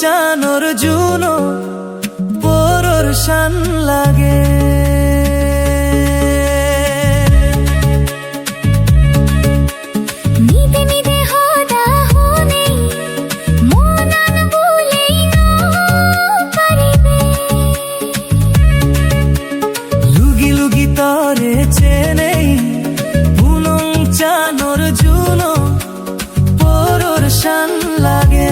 চানোর Juno পরর শান লাগে লুগি লুগি তরে চেনেই পুনং চানোর Juno পরর শান লাগে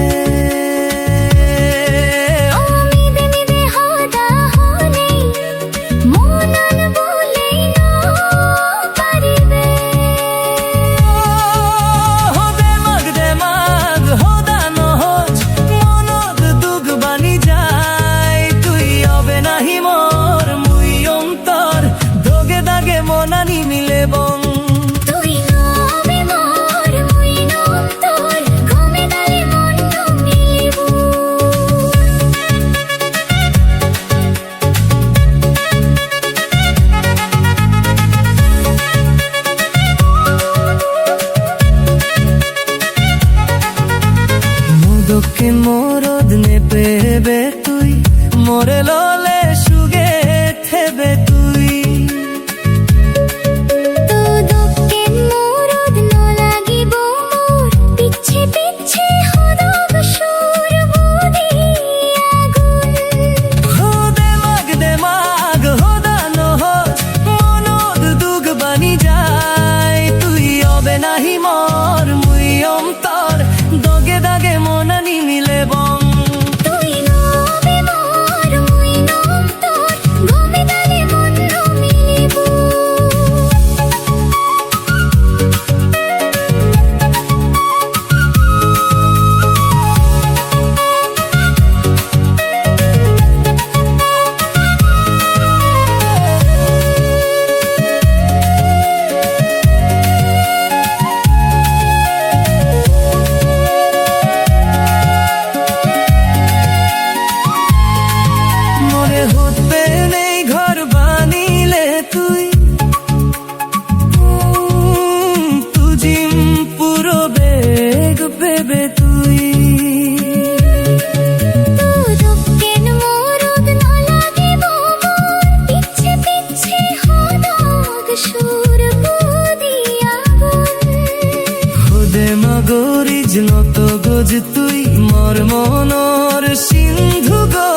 দোকে মোরদ নে পেবে তুই মোরে ললে সুগে থেবে তুই তো দোকে মোরদ ন লাগিব মোর পিছে পিছে হদগ সুর বুদি আগুন দে মাগ হোদা নহত মনদ দুগ বানি যায় তুই অবে নাহি মর মুই অন্তর দগে দাগে মনানি মিলে বং তুই নবে মোর মুই নম তোর গমে দালে মন মিলিব হতে নেই ঘর বানিলে তুই তুজিম পুরো বেগ পেবে তুই তো দোকেন মোরদ ন লাগিব মোর পিছে পিছে হদগ সুর বুদি আগুন খুদে মগরিজ নত গজ তুই মর মনর সিন্ধু গো